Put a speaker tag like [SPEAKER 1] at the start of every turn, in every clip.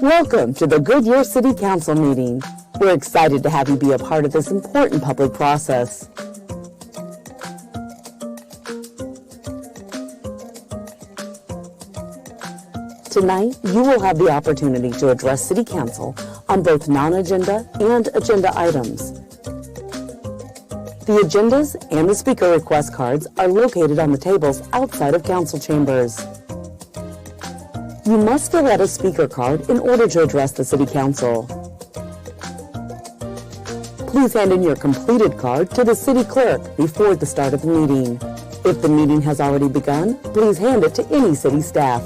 [SPEAKER 1] Welcome to the Goodyear City Council meeting. We're excited to have you be a part of this important public process. Tonight, you will have the opportunity to address City Council on both non-agenda and agenda items. The agendas and the speaker request cards are located on the tables outside of council chambers. You must fill out a speaker card in order to address the City Council. Please hand in your completed card to the City Clerk before the start of the meeting. If the meeting has already begun, please hand it to any city staff.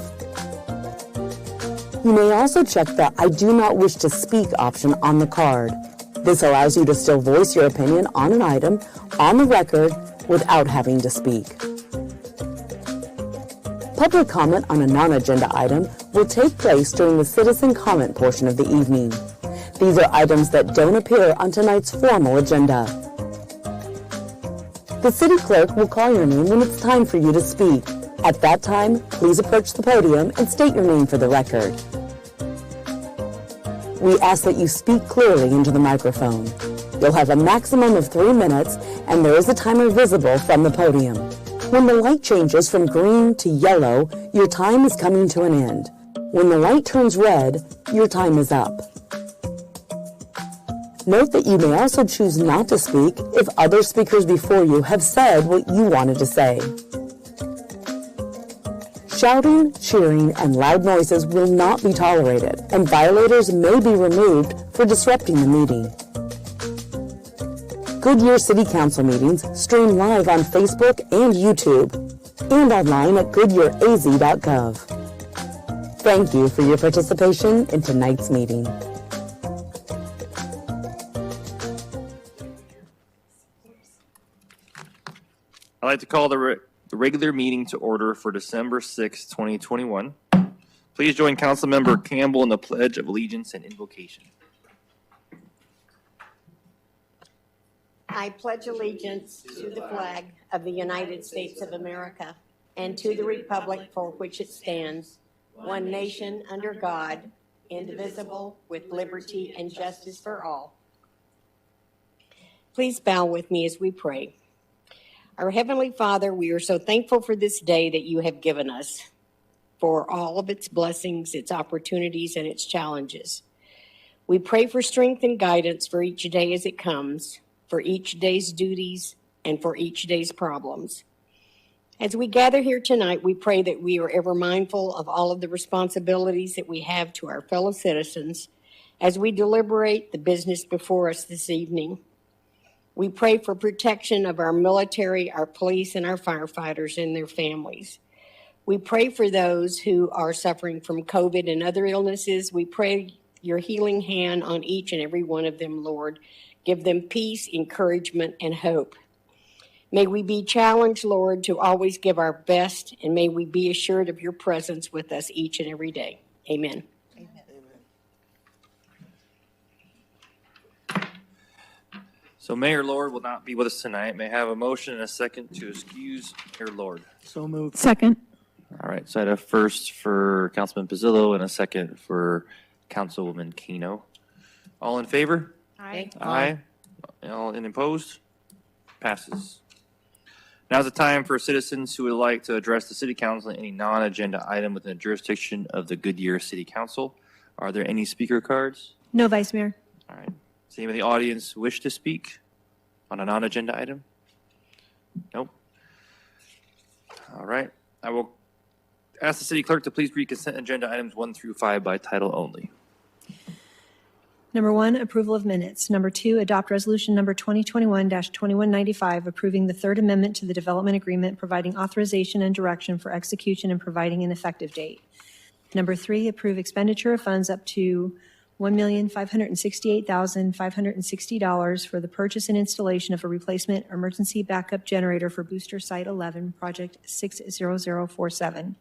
[SPEAKER 1] You may also check the I do not wish to speak option on the card. This allows you to still voice your opinion on an item on the record without having to speak. Public comment on a non-agenda item will take place during the citizen comment portion of the evening. These are items that don't appear on tonight's formal agenda. The City Clerk will call your name when it's time for you to speak. At that time, please approach the podium and state your name for the record. We ask that you speak clearly into the microphone. You'll have a maximum of 3 minutes, and there is a timer visible from the podium. When the light changes from green to yellow, your time is coming to an end. When the light turns red, your time is up. Note that you may also choose not to speak if other speakers before you have said what you wanted to say. Shouting, cheering, and loud noises will not be tolerated, and violators may be removed for disrupting the meeting. Goodyear City Council meetings stream live on Facebook and YouTube, and online at goodyearaz.gov. Thank you for your participation in tonight's meeting.
[SPEAKER 2] I'd like to call the regular meeting to order for December 6, 2021. Please join Councilmember Campbell in the Pledge of Allegiance and Invocation.
[SPEAKER 3] I pledge allegiance to the flag of the United States of America and to the republic for which it stands, one nation under God, indivisible, with liberty and justice for all. Please bow with me as we pray. Our Heavenly Father, we are so thankful for this day that you have given us, for all of its blessings, its opportunities, and its challenges. We pray for strength and guidance for each day as it comes, for each day's duties, and for each day's problems. As we gather here tonight, we pray that we are ever mindful of all of the responsibilities that we have to our fellow citizens as we deliberate the business before us this evening. We pray for protection of our military, our police, and our firefighters and their families. We pray for those who are suffering from COVID and other illnesses. We pray your healing hand on each and every one of them, Lord. Give them peace, encouragement, and hope. May we be challenged, Lord, to always give our best, and may we be assured of your presence with us each and every day. Amen.
[SPEAKER 2] So Mayor Lord will not be with us tonight. May I have a motion and a second to excuse Mayor Lord?
[SPEAKER 4] So moved.
[SPEAKER 5] Second.
[SPEAKER 2] All right, so I had a first for Councilman Pizzillo and a second for Councilwoman Keno. All in favor?
[SPEAKER 3] Aye.
[SPEAKER 2] Aye. All opposed? Passes. Now's the time for citizens who would like to address the City Council on any non-agenda item within the jurisdiction of the Goodyear City Council. Are there any speaker cards?
[SPEAKER 5] No, Vice Mayor.
[SPEAKER 2] All right. Does anyone in the audience wish to speak on a non-agenda item? Nope. All right. I will ask the City Clerk to please read consent agenda items 1 through 5 by title only.
[SPEAKER 5] Number 1, approval of minutes. Number 2, adopt resolution number 2021-2195, approving the Third Amendment to the Development Agreement, providing authorization and direction for execution and providing an effective date. Number 3, approve expenditure of funds up to $1,568,560 for the purchase and installation of a replacement emergency backup generator for Booster Site 11, Project 60047.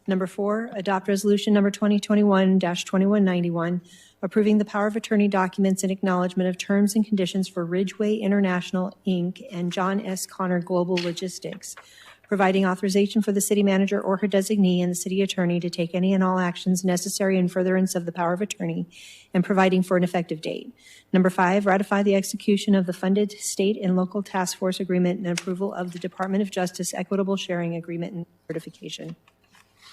[SPEAKER 5] Number 4, adopt resolution number 2021-2191, approving the power of attorney documents and acknowledgement of terms and conditions for Ridgeway International, Inc. and John S. Connor Global Logistics providing authorization for the city manager or her designee and the city attorney to take any and all actions necessary in furtherance of the power of attorney, and providing for an effective date. Number 5, ratify the execution of the funded state and local task force agreement and approval of the Department of Justice equitable sharing agreement and certification.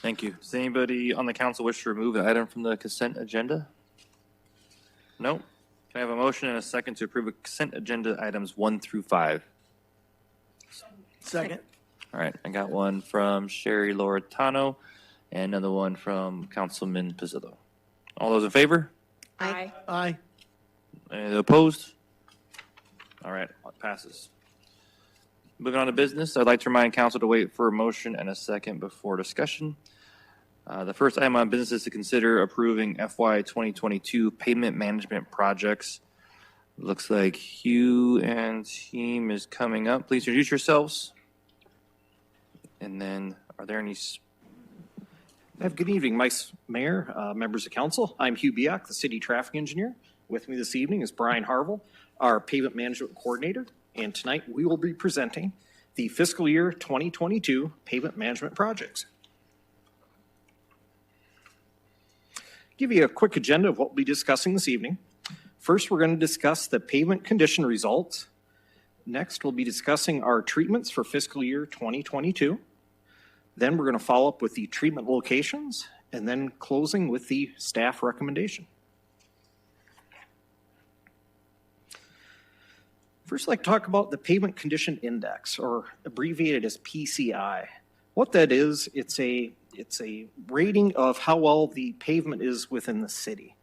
[SPEAKER 2] Thank you. Does anybody on the council wish to remove an item from the consent agenda? No. Can I have a motion and a second to approve consent agenda items 1 through 5?
[SPEAKER 4] Second.
[SPEAKER 2] All right. I got one from Sherry Loretano and another one from Councilman Pizzillo. All those in favor?
[SPEAKER 3] Aye.
[SPEAKER 4] Aye.
[SPEAKER 2] Any opposed? All right. It passes. Moving on to business, I'd like to remind council to wait for a motion and a second before discussion. The first item on business is to consider approving FY 2022 pavement management projects. Looks like Hugh and team is coming up. Please introduce yourselves. And then, are there any?
[SPEAKER 6] Good evening, Mayor, members of council. I'm Hugh Biak, the city traffic engineer. With me this evening is Brian Harville, our pavement management coordinator. And tonight we will be presenting the fiscal year 2022 pavement management projects. Give you a quick agenda of what we'll be discussing this evening. First, we're going to discuss the pavement condition results. Next, we'll be discussing our treatments for fiscal year 2022. Then we're going to follow up with the treatment locations and then closing with the staff recommendation. First, I'd like to talk about the Pavement Condition Index, or abbreviated as PCI. What that is, it's a rating of how well the pavement is within the city.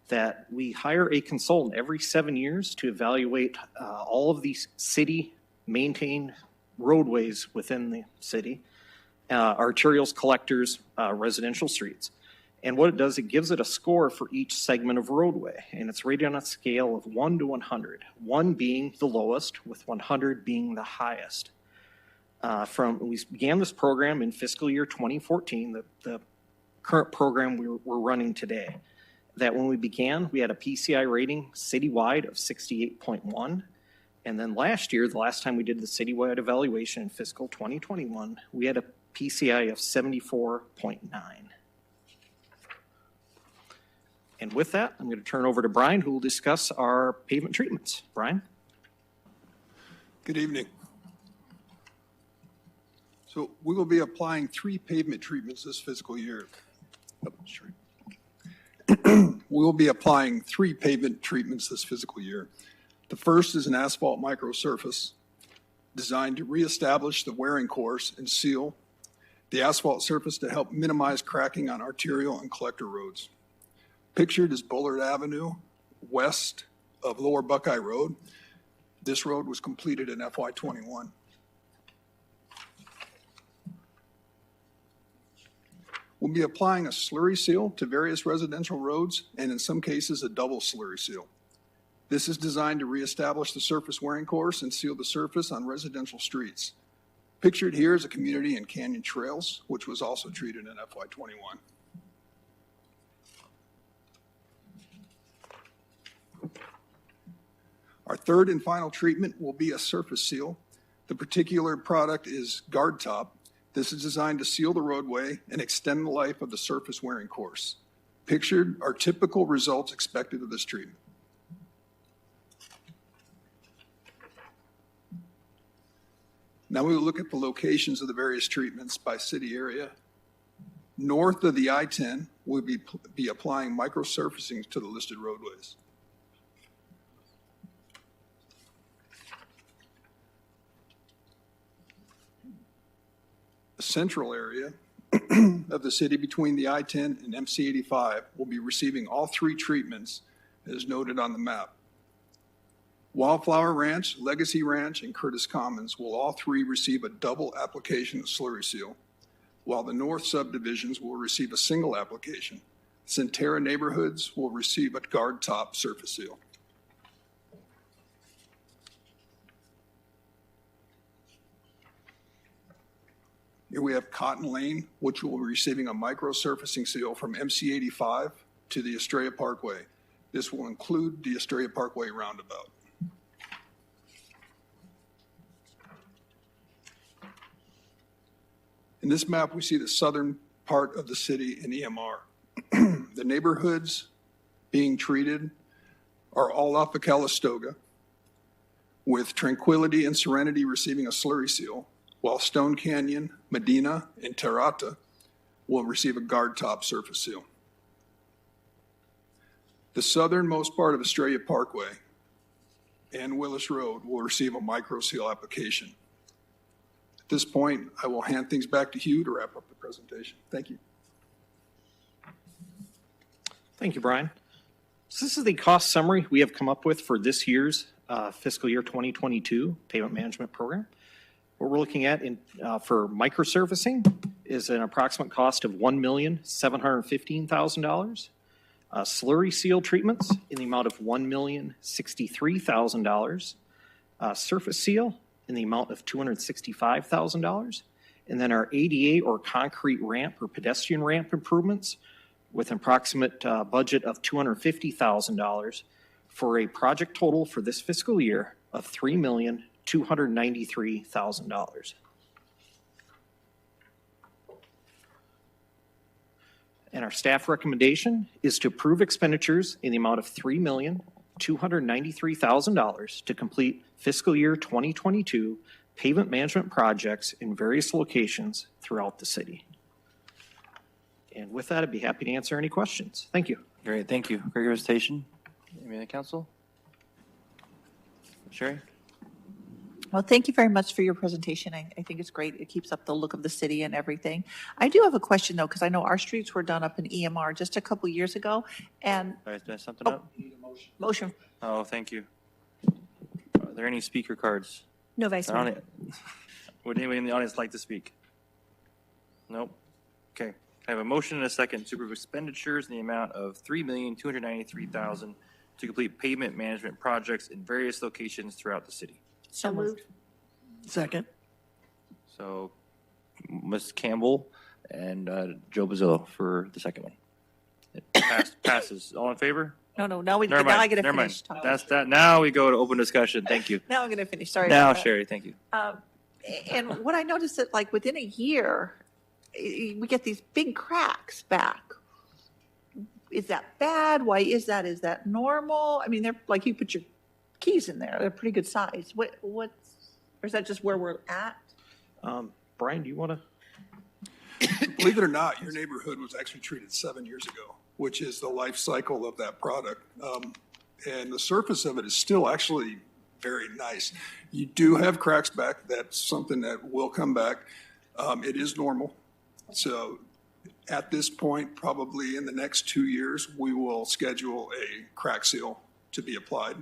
[SPEAKER 6] That we hire a consultant every 7 years to evaluate all of these city maintained roadways within the city, arterials, collectors, residential streets. And what it does, it gives it a score for each segment of roadway, and it's rated on a scale of 1 to 100, 1 being the lowest, with 100 being the highest. We began this program in fiscal year 2014, the current program we're running today. That when we began, we had a PCI rating citywide of 68.1. And then last year, the last time we did the citywide evaluation in fiscal 2021, we had a PCI of 74.9. And with that, I'm going to turn over to Brian, who will discuss our pavement treatments. Brian?
[SPEAKER 7] Good evening. So we will be applying 3 pavement treatments this fiscal year. Oh, sure. We will be applying 3 pavement treatments this fiscal year. The first is an asphalt microsurface designed to reestablish the wearing course and seal the asphalt surface to help minimize cracking on arterial and collector roads. Pictured is Bullard Avenue, west of Lower Buckeye Road. This road was completed in FY '21. We'll be applying a slurry seal to various residential roads, and in some cases, a double slurry seal. This is designed to reestablish the surface wearing course and seal the surface on residential streets. Pictured here is a community in Canyon Trails, which was also treated in FY '21. Our third and final treatment will be a surface seal. The particular product is Guard Top. This is designed to seal the roadway and extend the life of the surface wearing course. Pictured are typical results expected of this treatment. Now we will look at the locations of the various treatments by city area. North of the I-10, we'll be applying microsurfacing to the listed roadways. The central area of the city between the I-10 and MC-85 will be receiving all 3 treatments as noted on the map. Wildflower Ranch, Legacy Ranch, and Curtis Commons will all 3 receive a double application of slurry seal, while the north subdivisions will receive a single application. Centera neighborhoods will receive a Guard Top surface seal. Here we have Cotton Lane, which will be receiving a microsurfacing seal from MC-85 to the Estrella Parkway. This will include the Estrella Parkway roundabout. In this map, we see the southern part of the city in EMR. The neighborhoods being treated are all off of Calistoga, with Tranquility and Serenity receiving a slurry seal, while Stone Canyon, Medina, and Terrata will receive a guard top surface seal. The southernmost part of Estrella Parkway and Willis Road will receive a micro seal application. At this point, I will hand things back to Hugh to wrap up the presentation. Thank you.
[SPEAKER 6] Thank you, Brian. So this is the cost summary we have come up with for this year's fiscal year 2022 pavement management program. What we're looking at for microsurfacing is an approximate cost of $1,715,000. Slurry seal treatments in the amount of $1,063,000. Surface seal in the amount of $265,000. And then our ADA or concrete ramp or pedestrian ramp improvements with an approximate budget of $250,000 for a project total for this fiscal year of $3,293,000. And our staff recommendation is to approve expenditures in the amount of $3,293,000 to complete fiscal year 2022 pavement management projects in various locations throughout the city. And with that, I'd be happy to answer any questions. Thank you.
[SPEAKER 2] Great, thank you. Great presentation. Any other council? Sherry?
[SPEAKER 4] Well, thank you very much for your presentation. I think it's great. It keeps up the look of the city and everything. I do have a question, though, because I know our streets were done up in EMR just a couple years ago. And
[SPEAKER 2] Did I mess something up?
[SPEAKER 4] motion.
[SPEAKER 2] Oh, thank you. Are there any speaker cards?
[SPEAKER 5] No, Vice Mayor.
[SPEAKER 2] Would anybody in the audience like to speak? Nope. Okay. I have a motion and a second to approve expenditures in the amount of $3,293,000 to complete pavement management projects in various locations throughout the city.
[SPEAKER 4] So moved.
[SPEAKER 8] Second.
[SPEAKER 2] So, Ms. Campbell and Joe Bazzillo for the second one. It passes. All in favor?
[SPEAKER 4] No, now I
[SPEAKER 2] Never
[SPEAKER 4] get
[SPEAKER 2] mind.
[SPEAKER 4] to
[SPEAKER 2] Never mind.
[SPEAKER 4] finish talking.
[SPEAKER 2] That's that. Now we go to open discussion. Thank you.
[SPEAKER 4] Now I'm going to finish. Sorry.
[SPEAKER 2] Now,
[SPEAKER 4] about that.
[SPEAKER 2] Sherry, thank you.
[SPEAKER 4] And what I noticed that like within a year, we get these big cracks back. Is that bad? Why is that? Is that normal? I mean, they're like you put your keys in there. They're pretty good size. What's, or is that just where we're at?
[SPEAKER 6] Brian, do you want to?
[SPEAKER 7] Believe it or not, your neighborhood was actually treated 7 years ago, which is the life cycle of that product. And the surface of it is still actually very nice. You do have cracks back. That's something that will come back. It is normal. So at this point, probably in the next 2 years, we will schedule a crack seal to be applied.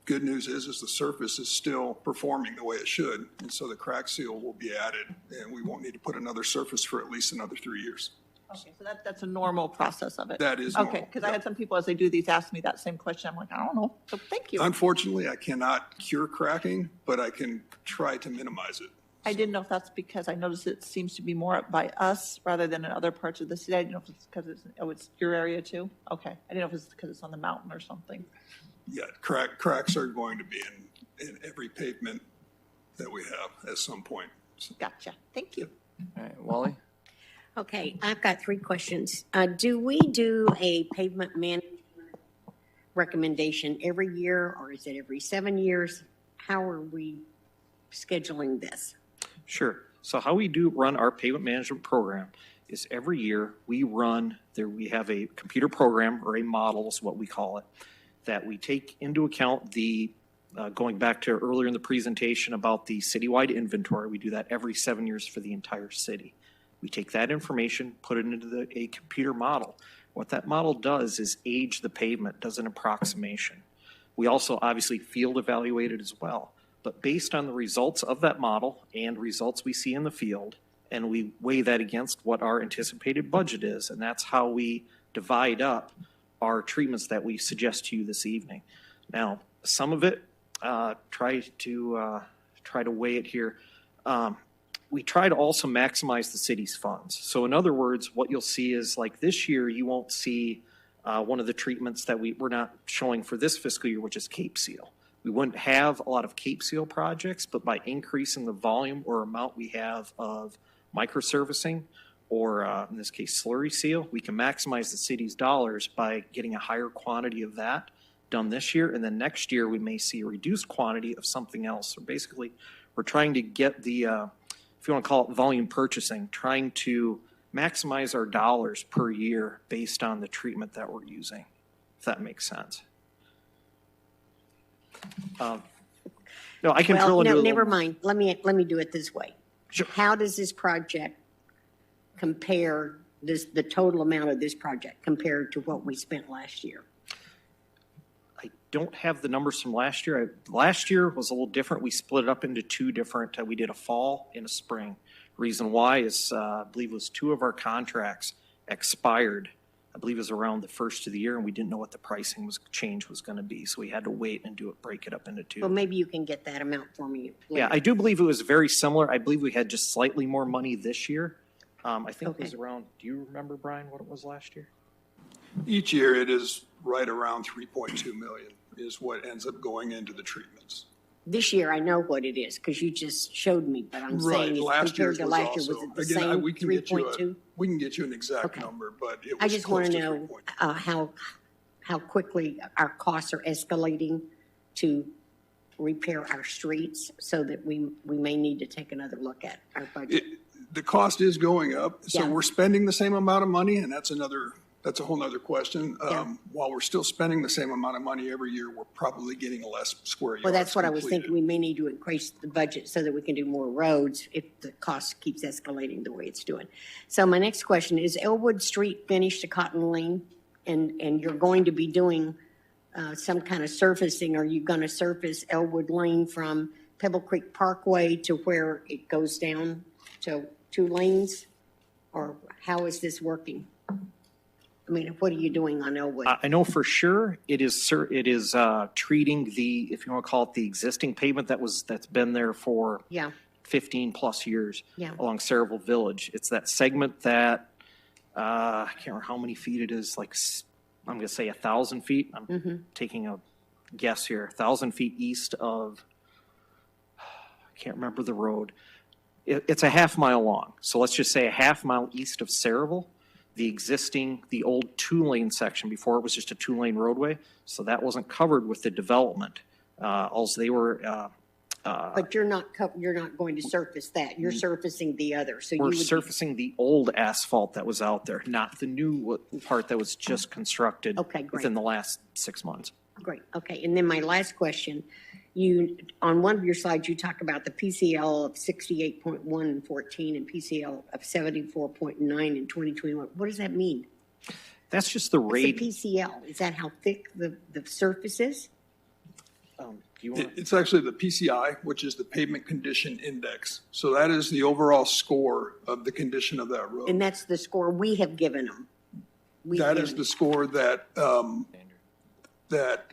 [SPEAKER 7] Good news is the surface is still performing the way it should. And so the crack seal will be added and we won't need to put another surface for at least another 3 years.
[SPEAKER 4] Okay, so that's a normal process of it.
[SPEAKER 7] That is normal.
[SPEAKER 4] Okay, because I had some people as they do these ask me that same question. I'm like, I don't know. So thank you.
[SPEAKER 7] Unfortunately, I cannot cure cracking, but I can try to minimize it.
[SPEAKER 4] I didn't know if that's because I noticed it seems to be more up by us rather than in other parts of the city. I didn't know if it's because it's your area too. Okay, I didn't know if it's because it's on the mountain or something.
[SPEAKER 7] Yeah, cracks are going to be in every pavement that we have at some point. So,
[SPEAKER 4] Gotcha. Thank you.
[SPEAKER 2] All right, Wally?
[SPEAKER 3] Okay, I've got 3 questions. Do we do a pavement management recommendation every year, or is it every 7 years? How are we scheduling this?
[SPEAKER 6] Sure. So how we do run our pavement management program is every year we have a computer program or a model is what we call it, that we take into account the, going back to earlier in the presentation about the citywide inventory. We do that every 7 years for the entire city. We take that information, put it into a computer model. What that model does is age the pavement, does an approximation. We also obviously field evaluate it as well. But based on the results of that model and results we see in the field, and we weigh that against what our anticipated budget is, and that's how we divide up our treatments that we suggest to you this evening. Now, some of it, try to weigh it here. We try to also maximize the city's funds. So in other words, what you'll see is like this year, you won't see one of the treatments that we're not showing for this fiscal year, which is Cape Seal. We wouldn't have a lot of Cape Seal projects, but by increasing the volume or amount we have of microservicing or in this case slurry seal, we can maximize the city's dollars by getting a higher quantity of that done this year, and then next year we may see a reduced quantity of something else. So basically, we're trying to get the, if you want to call it volume purchasing, trying to maximize our dollars per year based on the treatment that we're using, if that makes sense. No, I can drill into
[SPEAKER 3] no,
[SPEAKER 6] it.
[SPEAKER 3] never mind. Let me do it this way.
[SPEAKER 6] Sure.
[SPEAKER 3] How does this project compare, the total amount of this project compared to what we spent last year?
[SPEAKER 6] I don't have the numbers from last year. Last year was a little different. We split it up into two different, we did a fall and a spring. Reason why is, I believe it was 2 of our contracts expired. I believe it was around the first of the year, and we didn't know what the pricing change was going to be. So we had to wait and break it up into 2.
[SPEAKER 3] Well, maybe you can get that amount for me later.
[SPEAKER 6] Yeah, I do believe it was very similar. I believe we had just slightly more money this year. I think it was around, do you remember, Brian, what it was last year?
[SPEAKER 7] Each year it is right around 3.2 million is what ends up going into the treatments.
[SPEAKER 3] This year, I know what it is because you just showed me, but I'm
[SPEAKER 7] Right,
[SPEAKER 3] saying it's
[SPEAKER 7] last
[SPEAKER 3] compared
[SPEAKER 7] year's
[SPEAKER 3] to
[SPEAKER 7] was
[SPEAKER 3] last year,
[SPEAKER 7] also,
[SPEAKER 3] was it the
[SPEAKER 7] again,
[SPEAKER 3] same
[SPEAKER 7] we can get you
[SPEAKER 3] 3.2?
[SPEAKER 7] we can get you an exact
[SPEAKER 3] Okay.
[SPEAKER 7] number, but it was
[SPEAKER 3] I just want
[SPEAKER 7] close
[SPEAKER 3] to
[SPEAKER 7] to
[SPEAKER 3] know
[SPEAKER 7] 3.2.
[SPEAKER 3] how quickly our costs are escalating to repair our streets so that we may need to take another look at our budget.
[SPEAKER 7] The cost is going up, so
[SPEAKER 3] Yeah.
[SPEAKER 7] we're spending the same amount of money, and that's a whole nother question.
[SPEAKER 3] Yeah.
[SPEAKER 7] While we're still spending the same amount of money every year, we're probably getting less square yards
[SPEAKER 3] Well, that's what I was
[SPEAKER 7] completed.
[SPEAKER 3] thinking. We may need to increase the budget so that we can do more roads if the cost keeps escalating the way it's doing. So my next question is Elwood Street finished to Cotton Lane? And you're going to be doing some kind of surfacing. Are you going to surface Elwood Lane from Pebble Creek Parkway to where it goes down to 2 lanes? Or how is this working? I mean, what are you doing on Elwood?
[SPEAKER 6] I know for sure it is treating the, if you want to call it the existing pavement that's been there for
[SPEAKER 3] Yeah,
[SPEAKER 6] 15 plus years
[SPEAKER 3] Yeah.
[SPEAKER 6] along Saraville Village. It's that segment that, I can't remember how many feet it is, like, I'm going to say 1,000 feet. I'm taking a guess here, 1,000 feet east of, I can't remember the road. It's a half mile long. So let's just say a half mile east of Saraville. The old 2-lane section before it was just a 2-lane roadway. So that wasn't covered with the development. Also, they were,
[SPEAKER 3] but you're not going to surface that. You're surfacing the other. So you
[SPEAKER 6] we're
[SPEAKER 3] would be
[SPEAKER 6] surfacing the old asphalt that was out there, not the new part that was just constructed
[SPEAKER 3] Okay, great.
[SPEAKER 6] within the last 6 months.
[SPEAKER 3] Great, okay. And then my last question, on one of your slides, you talk about the PCL of 68.1 and 14 and PCL of 74.9 in 2021. What does that mean?
[SPEAKER 6] That's just the
[SPEAKER 3] It's a
[SPEAKER 6] rate.
[SPEAKER 3] PCL. Is that how thick the surface is?
[SPEAKER 6] Do you want?
[SPEAKER 7] It's actually the PCI, which is the Pavement Condition Index. So that is the overall score of the condition of that road.
[SPEAKER 3] And that's the score we have given them.
[SPEAKER 7] That is the score that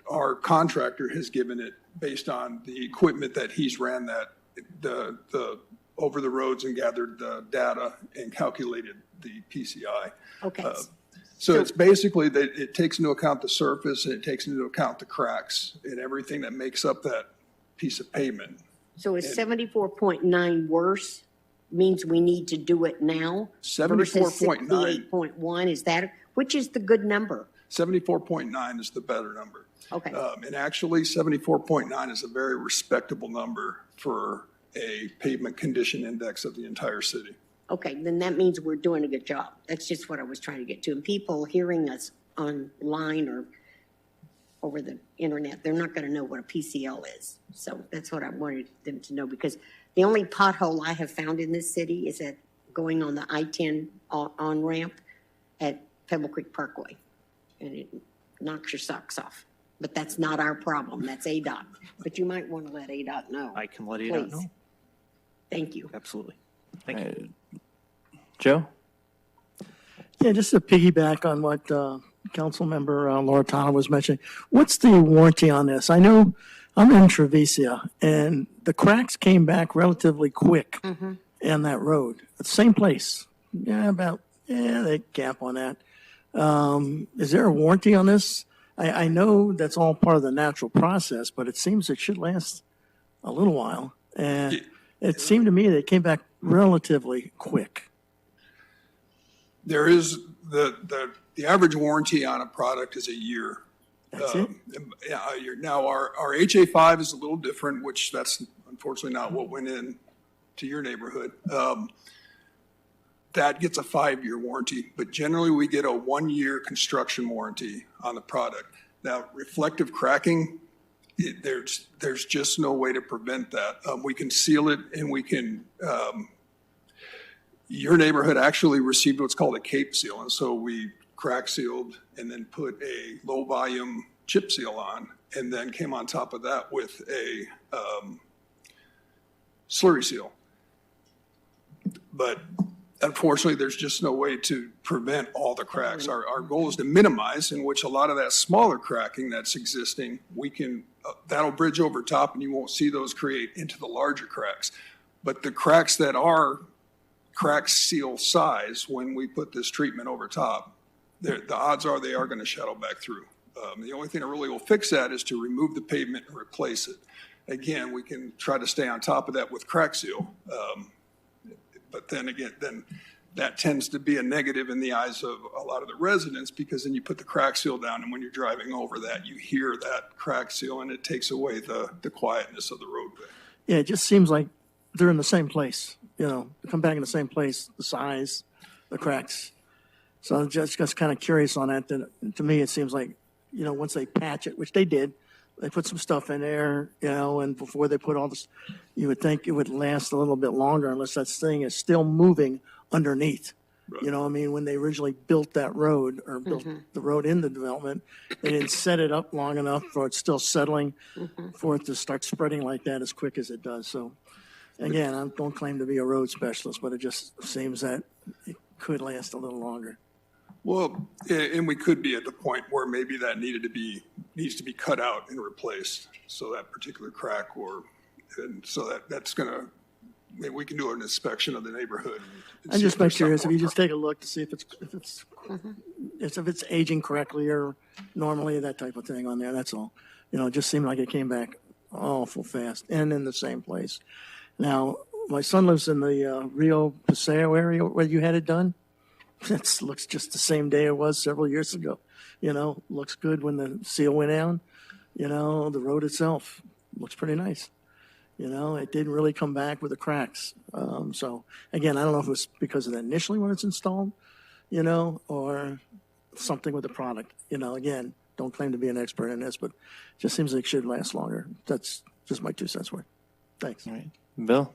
[SPEAKER 7] our contractor has given it based on the equipment that he's ran over the roads and gathered the data and calculated the PCI.
[SPEAKER 3] Okay.
[SPEAKER 7] So it's basically that it takes into account the surface and it takes into account the cracks and everything that makes up that piece of pavement.
[SPEAKER 3] So is 74.9 worse? Means we need to do it now?
[SPEAKER 7] 74.9.
[SPEAKER 3] 68.1, is that, which is the good number?
[SPEAKER 7] 74.9 is the better number.
[SPEAKER 3] Okay.
[SPEAKER 7] And actually 74.9 is a very respectable number for a pavement condition index of the entire city.
[SPEAKER 3] Okay, then that means we're doing a good job. That's just what I was trying to get to. And people hearing us online or over the internet, they're not going to know what a PCL is. So that's what I wanted them to know, because the only pothole I have found in this city is at going on the I-10 on-ramp at Pebble Creek Parkway. And it knocks your socks off. But that's not our problem. That's ADOT. But you might want to let ADOT know.
[SPEAKER 6] I can let ADOT
[SPEAKER 3] Please.
[SPEAKER 6] know.
[SPEAKER 3] Thank you.
[SPEAKER 6] Absolutely. Thank you.
[SPEAKER 2] Joe?
[SPEAKER 8] Yeah, just to piggyback on what Councilmember Loretano was mentioning, what's the warranty on this? I know I'm in Treviso, and the cracks came back relatively quick in that road. Same place. They cap on that. Is there a warranty on this? I know that's all part of the natural process, but it seems it should last a little while. And it seemed to me that it came back relatively quick?
[SPEAKER 7] There is the average warranty on a product is a year.
[SPEAKER 8] That's it?
[SPEAKER 7] Yeah, a year. Now our HA5 is a little different, which that's unfortunately not what went in to your neighborhood. That gets a 5-year warranty, but generally we get a 1-year construction warranty on the product. Now, reflective cracking, there's just no way to prevent that. We can seal it, and we can. Your neighborhood actually received what's called a cape seal, and so we crack sealed and then put a low volume chip seal on, and then came on top of that with a slurry seal. But unfortunately, there's just no way to prevent all the cracks. Our goal is to minimize, in which a lot of that smaller cracking that's existing, we can, that'll bridge over top and you won't see those create into the larger cracks. But the cracks that are crack seal size, when we put this treatment over top, the odds are they are going to shadow back through. The only thing that really will fix that is to remove the pavement and replace it. Again, we can try to stay on top of that with crack seal. But then again, that tends to be a negative in the eyes of a lot of the residents, because then you put the crack seal down, and when you're driving over that, you hear that crack seal, and it takes away the quietness of the roadway.
[SPEAKER 8] Yeah, it just seems like they're in the same place, you know, they come back in the same place, the size, the cracks. So I'm just kind of curious on that. To me, it seems like, you know, once they patch it, which they did, they put some stuff in there, you know, and before they put all this, you would think it would last a little bit longer unless that thing is still moving underneath. Right. You know, I mean, when they originally built that road, or built the road in the development, they didn't set it up long enough for it still settling for it to start spreading like that as quick as it does. So again, I don't claim to be a road specialist, but it just seems that it could last a little longer.
[SPEAKER 7] Well, and we could be at the point where maybe that needs to be cut out and replaced. So that particular crack, and so that's going to, maybe we can do an inspection of the neighborhood.
[SPEAKER 8] I'm just curious if you just take a look to see if it's aging correctly or normally, that type of thing on there. That's all. You know, it just seemed like it came back awful fast and in the same place. Now, my son lives in the Rio Paseo area where you had it done. It looks just the same day it was several years ago. You know, looks good when the seal went down. You know, the road itself looks pretty nice. You know, it didn't really come back with the cracks. So, again, I don't know if it was because of that initially when it's installed, you know, or something with the product. You know, again, don't claim to be an expert in this, but it just seems like it should last longer. That's just my 2 cents worth. Thanks.
[SPEAKER 2] All right. Bill?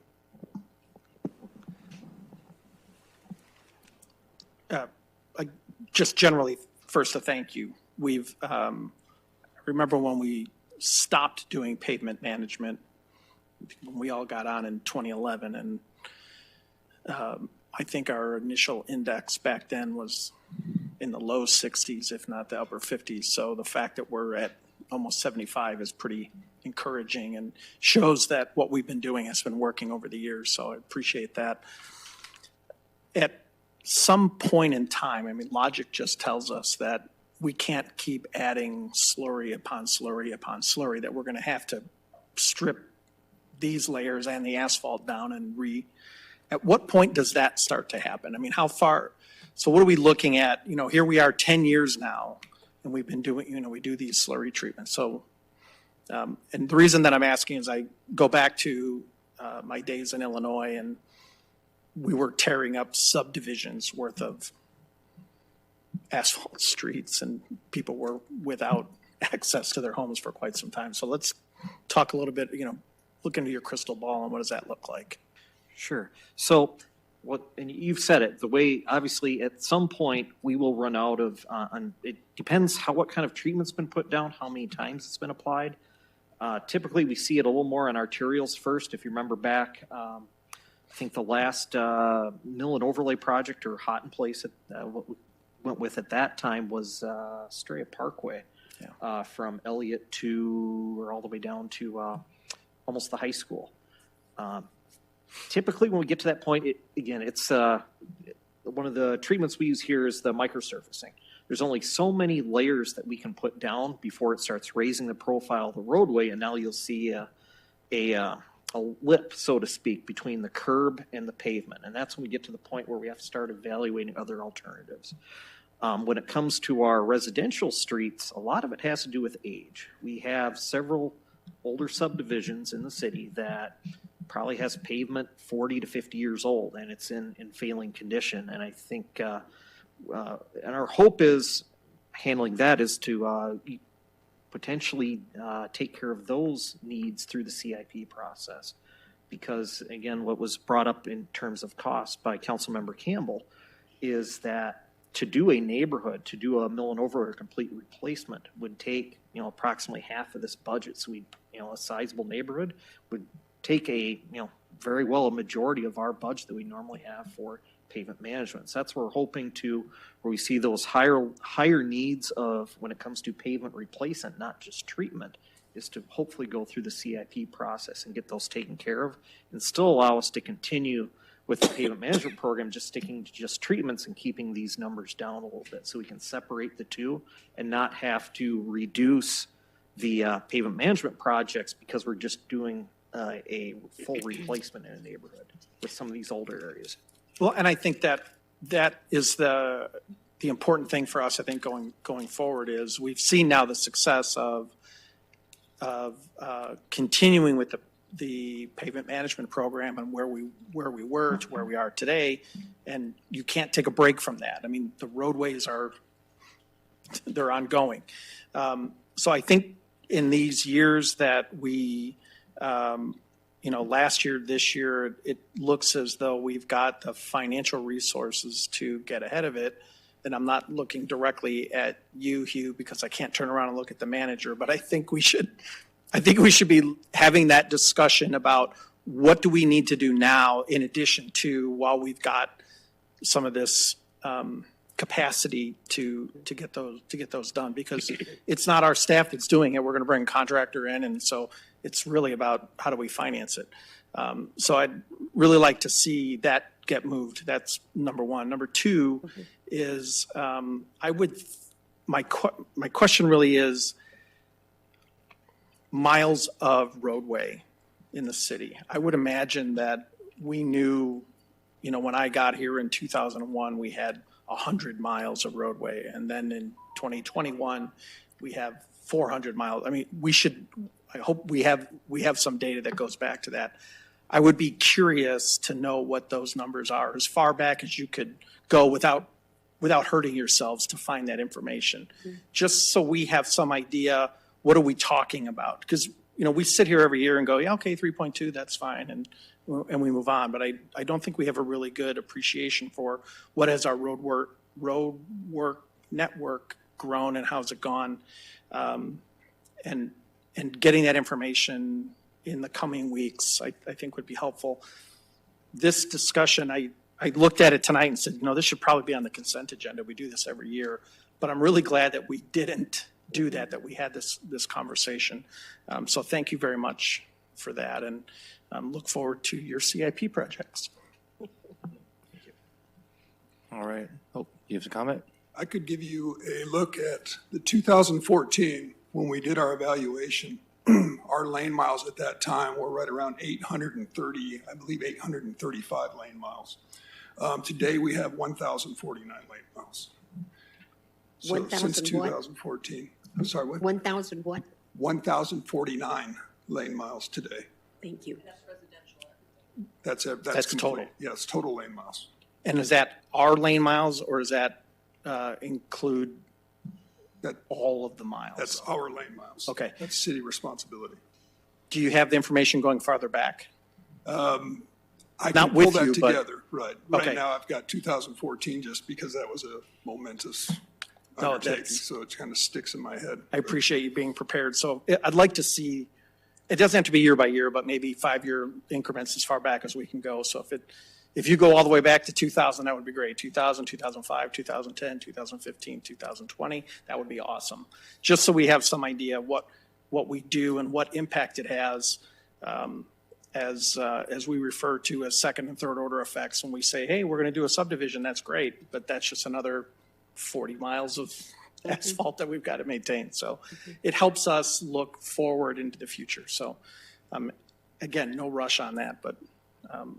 [SPEAKER 9] Just generally, first, a thank you. We've, I remember when we stopped doing pavement management, when we all got on in 2011, and I think our initial index back then was in the low 60s, if not the upper 50s. So the fact that we're at almost 75 is pretty encouraging and shows that what we've been doing has been working over the years. So I appreciate that. At some point in time, I mean, logic just tells us that we can't keep adding slurry upon slurry upon slurry, that we're going to have to strip these layers and the asphalt down and at what point does that start to happen? I mean, how far? So what are we looking at? You know, here we are 10 years now, and we've been doing, you know, we do these slurry treatments. So, and the reason that I'm asking is I go back to my days in Illinois, and we were tearing up subdivisions worth of asphalt streets, and people were without access to their homes for quite some time. So let's talk a little bit, you know, look into your crystal ball and what does that look like?
[SPEAKER 6] Sure. So and you've said it, the way, obviously, at some point, we will run out of, it depends what kind of treatment's been put down, how many times it's been applied. Typically, we see it a little more on arterials first. If you remember back, I think the last mill and overlay project, or hot in place, what we went with at that time was Astoria Parkway, from Elliott or all the way down to almost the high school. Typically, when we get to that point, it's one of the treatments we use here is the microsurfacing. There's only so many layers that we can put down before it starts raising the profile of the roadway, and now you'll see a lip, so to speak, between the curb and the pavement. And that's when we get to the point where we have to start evaluating other alternatives. When it comes to our residential streets, a lot of it has to do with age. We have several older subdivisions in the city that probably has pavement 40 to 50 years old, and it's in failing condition. And I think, and our hope is handling that is to potentially take care of those needs through the CIP process. Because again, what was brought up in terms of cost by Councilmember Campbell is that to do a neighborhood, to do a mill and overlay or complete replacement would take, approximately half of this budget. So we, a sizable neighborhood would take a, very well a majority of our budget that we normally have for pavement management. So that's where we're hoping to, where we see those higher needs of when it comes to pavement replacement, not just treatment, is to hopefully go through the CIP process and get those taken care of and still allow us to continue with the pavement management program, just sticking to just treatments and keeping these numbers down a little bit so we can separate the two and not have to reduce the pavement management projects because we're just doing a full replacement in a neighborhood with some of these older areas.
[SPEAKER 9] Well, and I think that is the important thing for us, I think, going forward is we've seen now the success of continuing with the pavement management program and where we were to where we are today, and you can't take a break from that. I mean, the roadways they're ongoing. So I think in these years that we, last year, this year, it looks as though we've got the financial resources to get ahead of it. And I'm not looking directly at you, Hugh, because I can't turn around and look at the manager, but I think we should be having that discussion about what do we need to do now in addition to while we've got some of this capacity to get those done, because it's not our staff that's doing it. We're going to bring a contractor in, and so it's really about how do we finance it. So I'd really like to see that get moved. That's number one. Number two is my question really is miles of roadway in the city. I would imagine that we knew, when I got here in 2001, we had 100 miles of roadway. And then in 2021, we have 400 miles. I mean, I hope we have some data that goes back to that. I would be curious to know what those numbers are as far back as you could go without hurting yourselves to find that information. Just so we have some idea, what are we talking about? Because, we sit here every year and go, yeah, okay, 3.2, that's fine. And we move on. But I don't think we have a really good appreciation for what has our road work network grown and how's it gone. And getting that information in the coming weeks, I think would be helpful. This discussion, I looked at it tonight and said, this should probably be on the consent agenda. We do this every year. But I'm really glad that we didn't do that we had this conversation. So thank you very much for that, and look forward to your CIP projects.
[SPEAKER 2] All right. Oh, you have a comment?
[SPEAKER 7] I could give you a look at the 2014 when we did our evaluation. Our lane miles at that time were right around 830, I believe 835 lane miles. Today we have 1,049 lane miles. So
[SPEAKER 3] 1,000
[SPEAKER 7] since 2014. I'm sorry, what?
[SPEAKER 3] 1,000 what?
[SPEAKER 7] 1,049 lane miles today.
[SPEAKER 3] Thank you.
[SPEAKER 7] That's
[SPEAKER 9] That's total.
[SPEAKER 7] Yes, total lane miles.
[SPEAKER 9] And is that our lane miles, or does that include all of the miles?
[SPEAKER 7] That's our lane miles.
[SPEAKER 9] Okay.
[SPEAKER 7] That's city responsibility.
[SPEAKER 9] Do you have the information going farther back?
[SPEAKER 7] I
[SPEAKER 9] Not
[SPEAKER 7] can
[SPEAKER 9] with
[SPEAKER 7] pull that
[SPEAKER 9] you, but-
[SPEAKER 7] together. Right.
[SPEAKER 9] Okay.
[SPEAKER 7] Right now I've got 2014 just because that was a momentous
[SPEAKER 9] No,
[SPEAKER 7] undertaking,
[SPEAKER 9] that's-
[SPEAKER 7] so it kind of sticks in my head.
[SPEAKER 9] I appreciate you being prepared. So I'd like to see, it doesn't have to be year by year, but maybe 5-year increments as far back as we can go. So if you go all the way back to 2000, that would be great. 2000, 2005, 2010, 2015, 2020, that would be awesome. Just so we have some idea what we do and what impact it has, as we refer to as second and third order effects. When we say, hey, we're going to do a subdivision, that's great, but that's just another 40 miles of asphalt that we've got to maintain. So it helps us look forward into the future. So again, no rush on that, but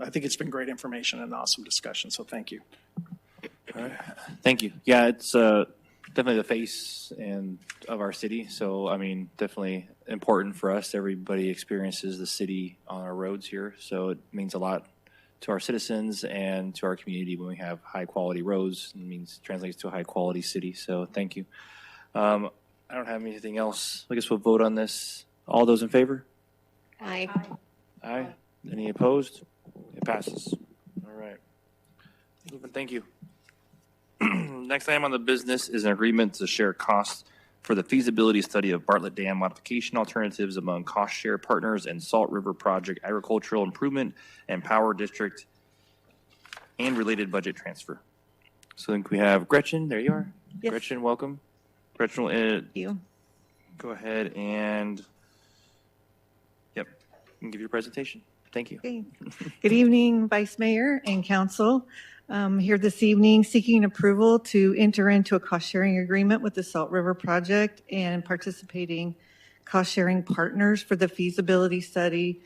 [SPEAKER 9] I think it's been great information and an awesome discussion, so thank you.
[SPEAKER 2] All right. Thank you. Yeah, it's definitely the face of our city. So, I mean, definitely important for us. Everybody experiences the city on our roads here. So it means a lot to our citizens and to our community when we have high quality roads. It means translates to a high quality city. So thank you. I don't have anything else. I guess we'll vote on this. All those in favor?
[SPEAKER 3] Aye.
[SPEAKER 2] Aye. Any opposed? It passes. All right. Thank you. Next item on the business is an agreement to share costs for the feasibility study of Bartlett Dam modification alternatives among cost share partners and Salt River Project Agricultural Improvement and Power District and related budget transfer. So I think we have Gretchen. There you are.
[SPEAKER 4] Yes.
[SPEAKER 2] Gretchen, welcome. Gretchen will
[SPEAKER 4] Thank you.
[SPEAKER 2] go ahead and you can give your presentation. Thank you.
[SPEAKER 4] Okay. Good evening, Vice Mayor and Council. Here this evening seeking approval to enter into a cost-sharing agreement with the Salt River Project and participating cost-sharing partners for the feasibility study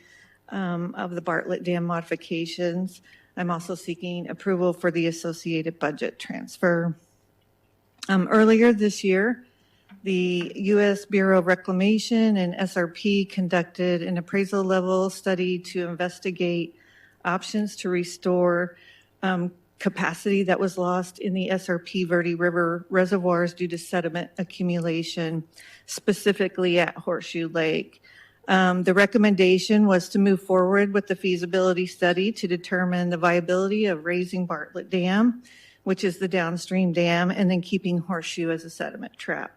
[SPEAKER 4] of the Bartlett Dam modifications. I'm also seeking approval for the associated budget transfer. Earlier this year, the U.S. Bureau of Reclamation and SRP conducted an appraisal level study to investigate options to restore capacity that was lost in the SRP Verde River reservoirs due to sediment accumulation, specifically at Horseshoe Lake. The recommendation was to move forward with the feasibility study to determine the viability of raising Bartlett Dam, which is the downstream dam, and then keeping Horseshoe as a sediment trap.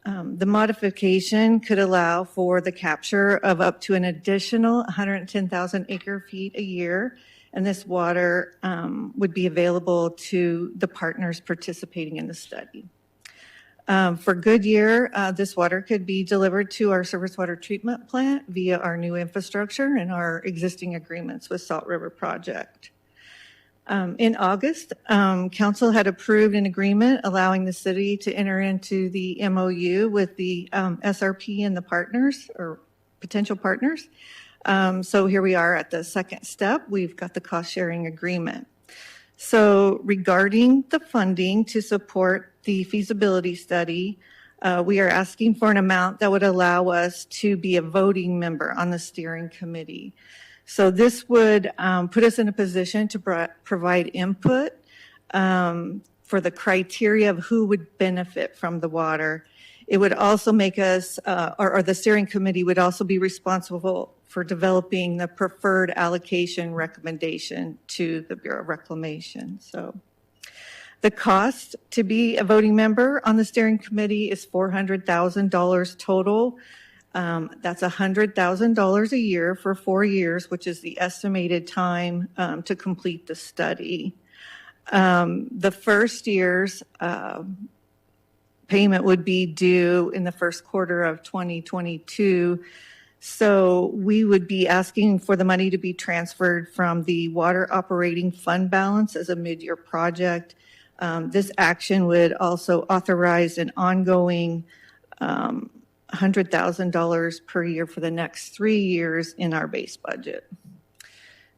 [SPEAKER 4] The modification could allow for the capture of up to an additional 110,000 acre feet a year, and this water would be available to the partners participating in the study. For Goodyear, this water could be delivered to our surface water treatment plant via our new infrastructure and our existing agreements with Salt River Project. In August, Council had approved an agreement allowing the city to enter into the MOU with the SRP and the partners or potential partners. So here we are at the second step. We've got the cost sharing agreement. So regarding the funding to support the feasibility study, we are asking for an amount that would allow us to be a voting member on the steering committee. So this would put us in a position to provide input for the criteria of who would benefit from the water. It would also make us, or the steering committee would also be responsible for developing the preferred allocation recommendation to the Bureau of Reclamation. So the cost to be a voting member on the steering committee is $400,000 total. That's $100,000 a year for 4 years, which is the estimated time to complete the study. The first year's payment would be due in the first quarter of 2022. So we would be asking for the money to be transferred from the water operating fund balance as a mid-year project. This action would also authorize an ongoing $100,000 per year for the next 3 years in our base budget.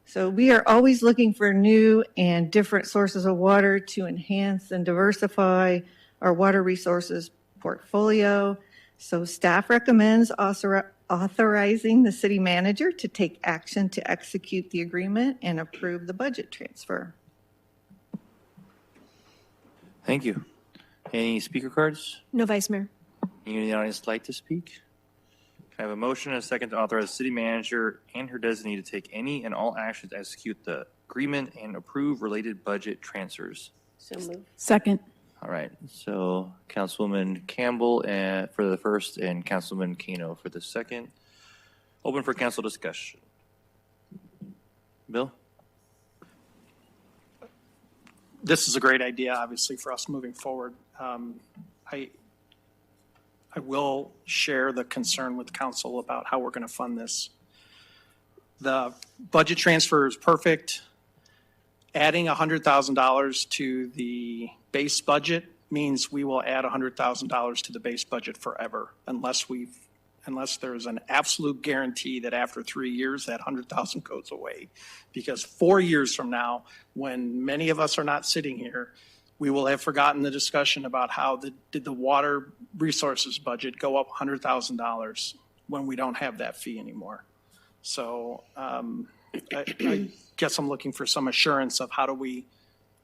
[SPEAKER 4] So we are always looking for new and different sources of water to enhance and diversify our water resources portfolio. So staff recommends authorizing the city manager to take action to execute the agreement and approve the budget transfer.
[SPEAKER 2] Thank you. Any speaker cards?
[SPEAKER 5] No, Vice Mayor.
[SPEAKER 2] Anyone in the audience like to speak? Can I have a motion and a second to authorize the city manager and her designee to take any and all actions to execute the agreement and approve related budget transfers?
[SPEAKER 3] So moved.
[SPEAKER 1] Second.
[SPEAKER 2] All right. So Councilwoman Campbell for the first and Councilman Kano for the second. Open for council discussion. Bill?
[SPEAKER 9] This is a great idea, obviously, for us moving forward. I will share the concern with council about how we're going to fund this. The budget transfer is perfect. Adding $100,000 to the base budget means we will add $100,000 to the base budget forever unless we unless there's an absolute guarantee that after 3 years, that 100,000 goes away. Because 4 years from now, when many of us are not sitting here, we will have forgotten the discussion about how did the water resources budget go up $100,000 when we don't have that fee anymore. So I guess I'm looking for some assurance of how do we,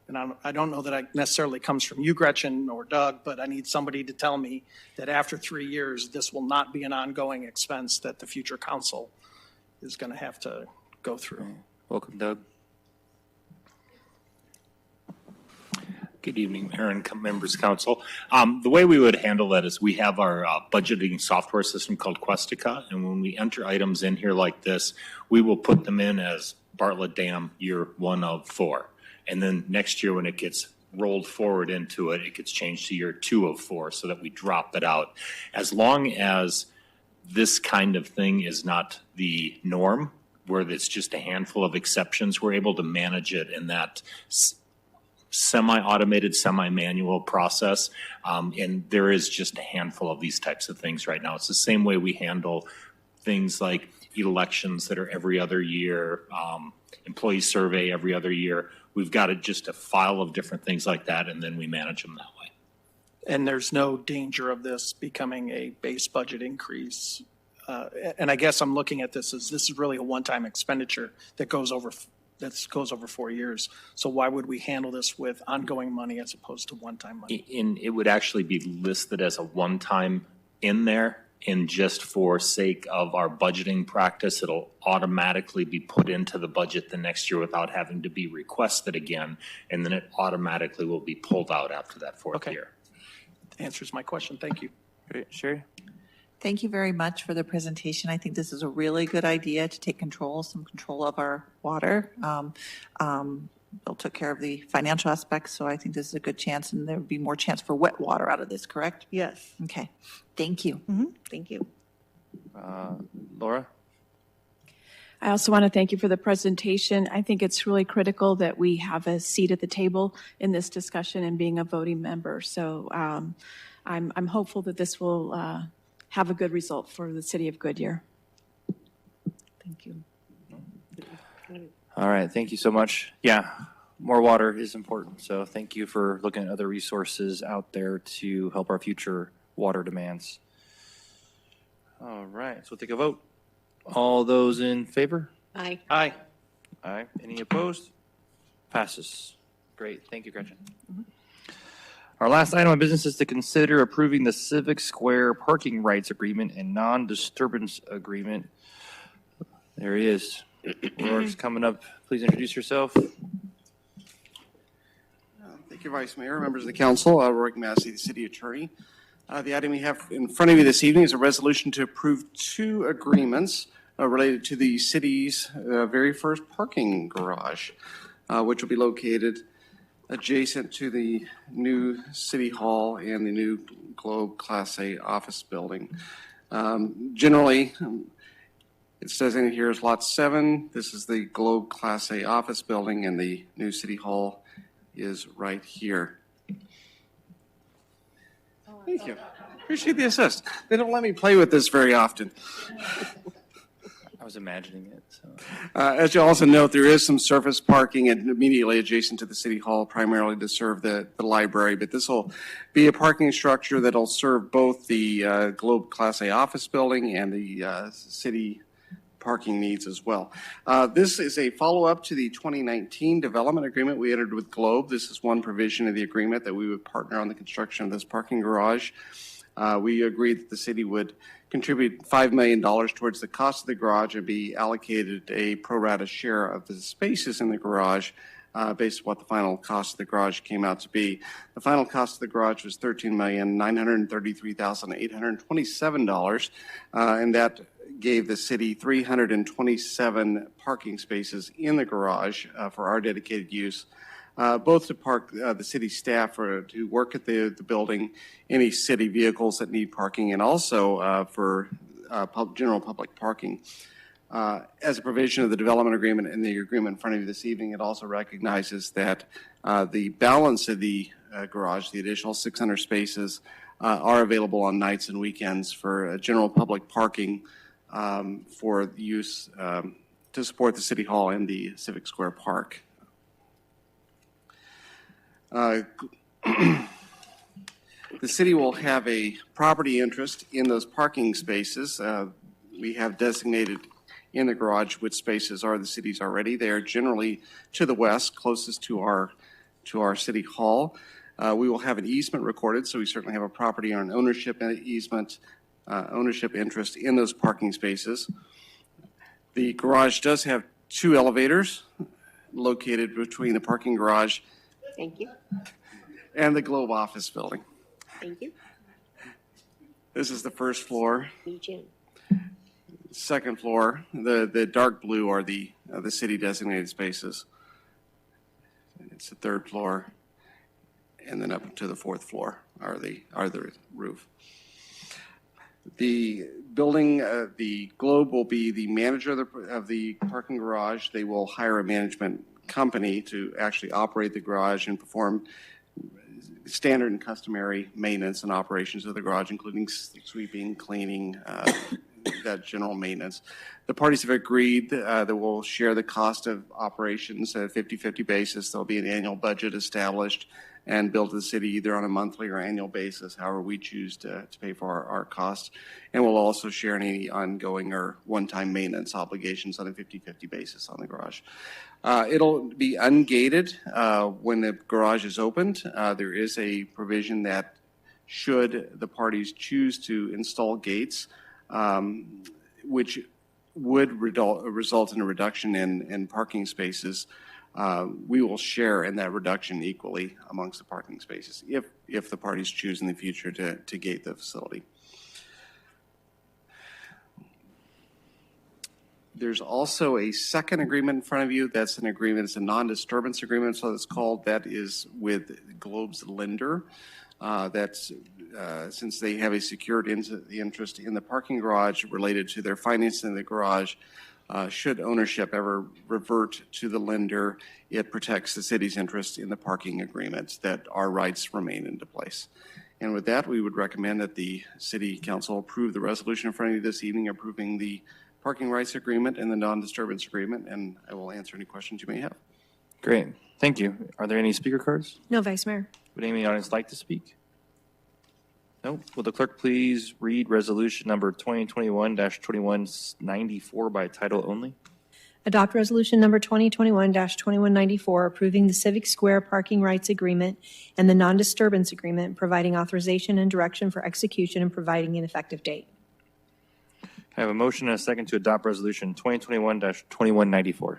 [SPEAKER 9] and I don't know that it necessarily comes from you, Gretchen, or Doug, but I need somebody to tell me that after 3 years, this will not be an ongoing expense that the future council is going to have to go through.
[SPEAKER 2] Welcome, Doug. Good evening, Mayor and members of council. The way we would handle that is we have our budgeting software system called Questica, and when we enter items in here like this, we will put them in as Bartlett Dam year 1 of 4. And then next year when it gets rolled forward into it, it gets changed to year 2 of 4 so that we drop it out. As long as this kind of thing is not the norm, where it's just a handful of exceptions, we're able to manage it in that semi-automated, semi-manual process. And there is just a handful of these types of things right now. It's the same way we handle things like elections that are every other year, employee survey every other year. We've got just a file of different things like that, and then we manage them that way.
[SPEAKER 9] And there's no danger of this becoming a base budget increase. And I guess I'm looking at this as this is really a one-time expenditure that goes over 4 years. So why would we handle this with ongoing money as opposed to one-time money?
[SPEAKER 2] It would actually be listed as a one-time in there, and just for sake of our budgeting practice, it'll automatically be put into the budget the next year without having to be requested again, and then it automatically will be pulled out after that fourth year.
[SPEAKER 9] Answers my question. Thank you.
[SPEAKER 2] Great. Sherry?
[SPEAKER 4] Thank you very much for the presentation. I think this is a really good idea to take some control of our water. Bill took care of the financial aspects, so I think this is a good chance, and there would be more chance for wet water out of this, correct?
[SPEAKER 3] Yes.
[SPEAKER 4] Okay. Thank you.
[SPEAKER 3] Thank you.
[SPEAKER 2] Laura?
[SPEAKER 10] I also want to thank you for the presentation. I think it's really critical that we have a seat at the table in this discussion and being a voting member. So I'm hopeful that this will have a good result for the city of Goodyear. Thank you.
[SPEAKER 2] All right, thank you so much. Yeah, more water is important, so thank you for looking at other resources out there to help our future water demands. All right, so we'll take a vote. All those in favor?
[SPEAKER 3] Aye.
[SPEAKER 9] Aye.
[SPEAKER 2] Aye. Any opposed? Passes. Great, thank you, Gretchen. Our last item of business is to consider approving the Civic Square parking rights agreement and non-disturbance agreement. There he is. Laura's coming up. Please introduce yourself.
[SPEAKER 11] Thank you, Vice Mayor, members of the council. Roy Massey, the city attorney. The item we have in front of you this evening is a resolution to approve 2 agreements related to the city's very first parking garage, which will be located adjacent to the new City Hall and the new Globe Class A office building. Generally, it says in here is Lot 7. This is the Globe Class A office building, and the new City Hall is right here. Thank you. Appreciate the assist. They don't let me play with this very often.
[SPEAKER 2] I was imagining it. So.
[SPEAKER 11] As you also note, there is some surface parking immediately adjacent to the City Hall, primarily to serve the library, but this will be a parking structure that will serve both the Globe Class A office building and the city parking needs as well. This is a follow-up to the 2019 development agreement we entered with Globe. This is one provision of the agreement that we would partner on the construction of this parking garage. We agreed that the city would contribute $5 million towards the cost of the garage and be allocated a pro rata share of the spaces in the garage based on what the final cost of the garage came out to be. The final cost of the garage was $13,933,827, and that gave the city 327 parking spaces in the garage for our dedicated use, both to park the city staff or to work at the building, any city vehicles that need parking, and also for general public parking. As a provision of the development agreement and the agreement in front of you this evening, it also recognizes that the balance of the garage, the additional 600 spaces, are available on nights and weekends for general public parking for use to support the City Hall and the Civic Square Park. The city will have a property interest in those parking spaces. We have designated in the garage which spaces are the city's already. They are generally to the west, closest to our City Hall. We will have an easement recorded, so we certainly have a property or an ownership easement, ownership interest in those parking spaces. The garage does have 2 elevators located between the parking garage
[SPEAKER 3] Thank you.
[SPEAKER 11] and the Globe office building.
[SPEAKER 3] Thank you.
[SPEAKER 11] This is the first floor.
[SPEAKER 3] Meet you.
[SPEAKER 11] Second floor, the dark blue are the city designated spaces. It's the third floor, and then up to the 4th floor are the roof. The building, the Globe will be the manager of the parking garage. They will hire a management company to actually operate the garage and perform standard and customary maintenance and operations of the garage, including sweeping, cleaning, that general maintenance. The parties have agreed that we'll share the cost of operations at a 50-50 basis. There'll be an annual budget established and billed to the city either on a monthly or annual basis, however we choose to pay for our costs. And we'll also share any ongoing or one-time maintenance obligations on a 50-50 basis on the garage. It'll be ungated when the garage is opened. There is a provision that should the parties choose to install gates, which would result in a reduction in parking spaces, we will share in that reduction equally amongst the parking spaces if the parties choose in the future to gate the facility. There's also a second agreement in front of you. That's an agreement. It's a non-disturbance agreement, so it's called. That is with Globe's lender. That's since they have a secured interest in the parking garage related to their financing the garage. Should ownership ever revert to the lender, it protects the city's interest in the parking agreements, that our rights remain into place. And with that, we would recommend that the City Council approve the resolution in front of you this evening, approving the parking rights agreement and the non-disturbance agreement, and I will answer any questions you may have.
[SPEAKER 2] Great. Thank you. Are there any speaker cards?
[SPEAKER 5] No, Vice Mayor.
[SPEAKER 2] Would anyone in the audience like to speak? No? Will the clerk please read resolution number 2021-2194 by title only?
[SPEAKER 5] Adopt resolution number 2021-2194 approving the Civic Square parking rights agreement and the non-disturbance agreement, providing authorization and direction for execution and providing an effective date.
[SPEAKER 2] I have a motion and a second to adopt resolution 2021-2194.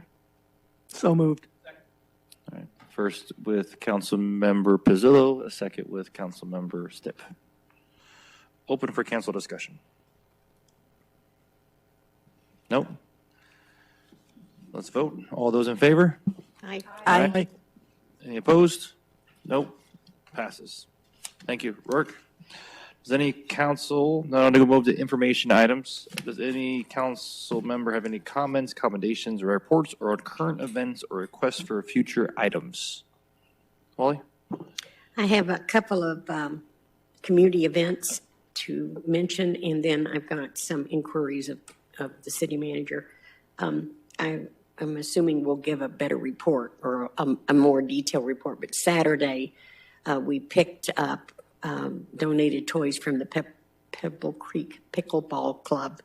[SPEAKER 8] So moved.
[SPEAKER 2] All right. First with Councilmember Pizzillo, a second with Councilmember Stipp. Open for council discussion. Nope. Let's vote. All those in favor?
[SPEAKER 3] Aye.
[SPEAKER 2] Aye. Any opposed? Nope. Passes. Thank you. Rourke? Does any council, now I'm going to move to information items. Does any council member have any comments, commendations, or reports, or on current events or requests for future items? Wally?
[SPEAKER 3] I have a couple of community events to mention, and then I've got some inquiries of the city manager. I'm assuming we'll give a better report or a more detailed report, but Saturday we picked up donated toys from the Pebble Creek Pickleball Club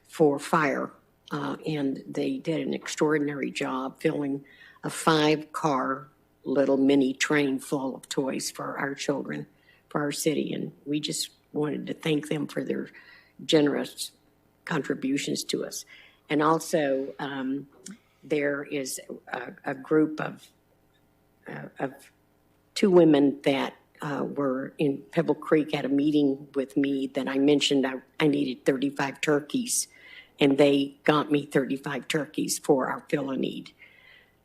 [SPEAKER 3] for fire, and they did an extraordinary job filling a 5-car little mini train full of toys for our children, for our city, and we just wanted to thank them for their generous contributions to us. And also, there is a group of 2 women that were in Pebble Creek at a meeting with me that I mentioned I needed 35 turkeys, and they got me 35 turkeys for our fill-a-need.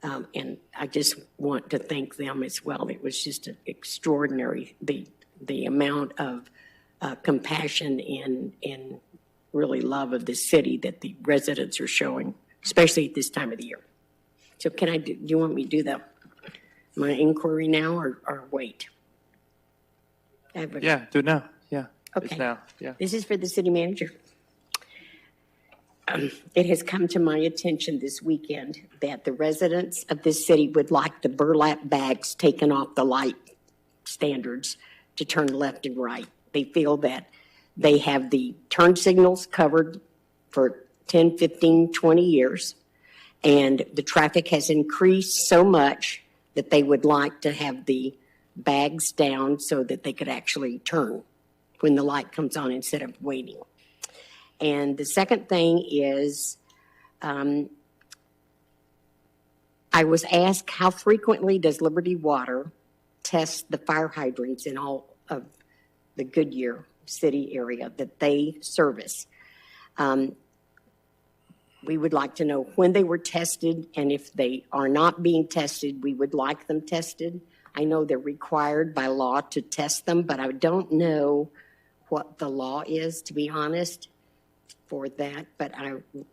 [SPEAKER 3] And I just want to thank them as well. It was just extraordinary, the amount of compassion and really love of the city that the residents are showing, especially at this time of the year. So do you want me to do my inquiry now or wait?
[SPEAKER 2] Yeah, do it now. Yeah. It's
[SPEAKER 3] Okay.
[SPEAKER 2] now, yeah.
[SPEAKER 3] This is for the city manager. It has come to my attention this weekend that the residents of this city would like the burlap bags taken off the light standards to turn left and right. They feel that they have the turn signals covered for 10, 15, 20 years, and the traffic has increased so much that they would like to have the bags down so that they could actually turn when the light comes on instead of waiting. And the second thing is, I was asked, how frequently does Liberty Water test the fire hydrants in all of the Goodyear city area that they service? We would like to know when they were tested, and if they are not being tested, we would like them tested. I know they're required by law to test them, but I don't know what the law is, to be honest, for that. But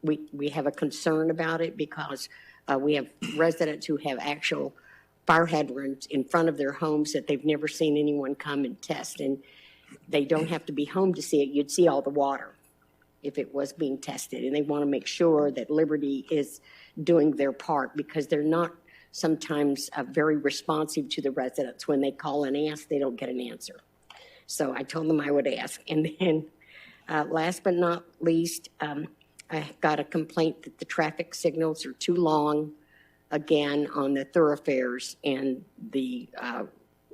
[SPEAKER 3] we have a concern about it because we have residents who have actual fire hydrants in front of their homes that they've never seen anyone come and test. And they don't have to be home to see it. You'd see all the water if it was being tested. And they want to make sure that Liberty is doing their part because they're not sometimes very responsive to the residents. When they call and ask, they don't get an answer. So I told them I would ask. And then last but not least, I got a complaint that the traffic signals are too long again on the thoroughfares, and the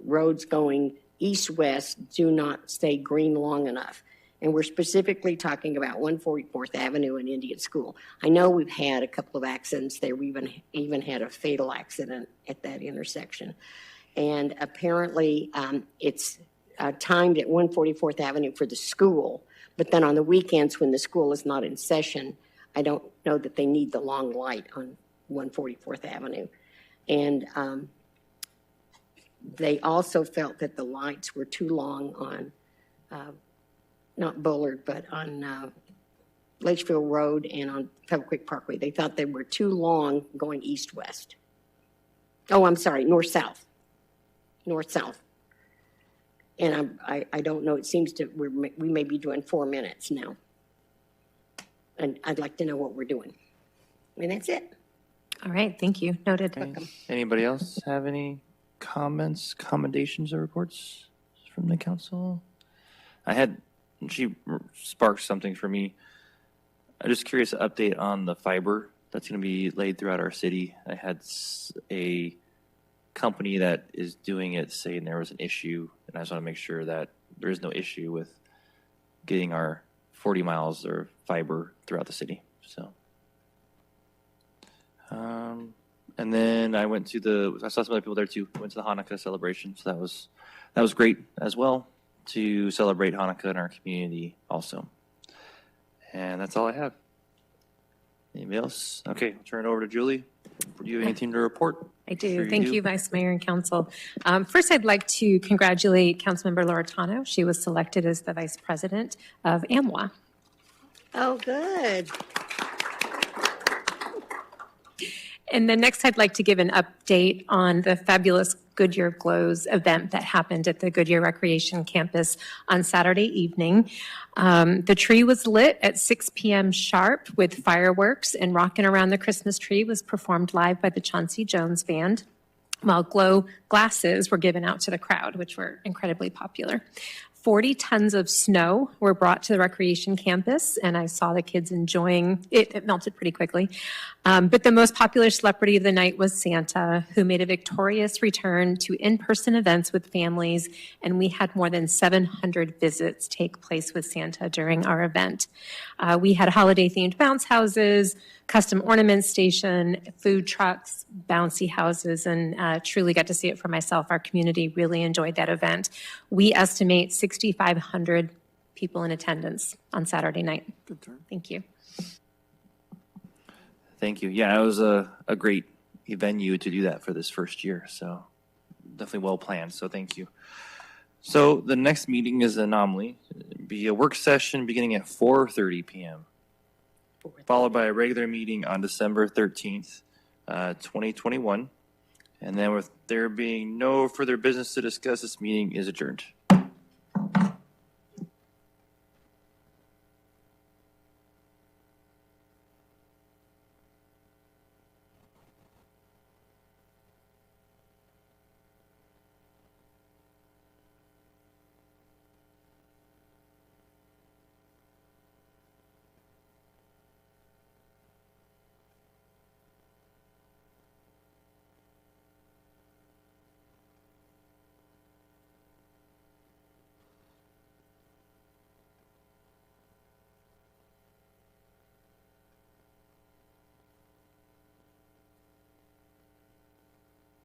[SPEAKER 3] roads going east-west do not stay green long enough. And we're specifically talking about 144th Avenue and Indian School. I know we've had a couple of accidents there. We even had a fatal accident at that intersection. And apparently it's timed at 144th Avenue for the school, but then on the weekends when the school is not in session, I don't know that they need the long light on 144th Avenue. And they also felt that the lights were too long on, not Bullard, but on Litchfield Road and on Pebble Creek Parkway. They thought they were too long going east-west. Oh, I'm sorry, north-south. North-south. And I don't know, it seems to, we may be doing 4 minutes now. And I'd like to know what we're doing. And that's it.
[SPEAKER 5] All right, thank you. Noted.
[SPEAKER 2] Anybody else have any comments, commendations, or reports from the council? She sparked something for me. I'm just curious to update on the fiber that's going to be laid throughout our city. I had a company that is doing it saying there was an issue, and I just want to make sure that there is no issue with getting our 40 miles of fiber throughout the city. So, and then I saw some other people there too. Went to the Hanukkah celebration, so that was great as well to celebrate Hanukkah in our community also. And that's all I have. Anybody else? Okay, I'll turn it over to Julie. Do you have anything to report?
[SPEAKER 5] I do.
[SPEAKER 2] Sure
[SPEAKER 5] Thank you, Vice Mayor and Council. First, I'd like to congratulate Councilmember Loretano. She was selected as the Vice President of AMWA.
[SPEAKER 3] Oh, good.
[SPEAKER 5] And then next, I'd like to give an update on the fabulous Goodyear Glows event that happened at the Goodyear Recreation Campus on Saturday evening. The tree was lit at 6 p.m. sharp with fireworks, and Rockin' Around the Christmas Tree was performed live by the Chauncey Jones Band, while glow glasses were given out to the crowd, which were incredibly popular. 40 tons of snow were brought to the recreation campus, and I saw the kids enjoying it. It melted pretty quickly. But the most popular celebrity of the night was Santa, who made a victorious return to in-person events with families, and we had more than 700 visits take place with Santa during our event. We had holiday-themed bounce houses, custom ornament station, food trucks, bouncy houses, and truly got to see it for myself. Our community really enjoyed that event. We estimate 6,500 people in attendance on Saturday night.
[SPEAKER 8] Good turn.
[SPEAKER 5] Thank you.
[SPEAKER 2] Thank you. Yeah, it was a great venue to do that for this first year. So definitely well planned. So thank you. So the next meeting is an anomaly. It'll be a work session beginning at 4:30 p.m. followed by a regular meeting on December 13th, 2021. And then with there being no further business to discuss, this meeting is adjourned.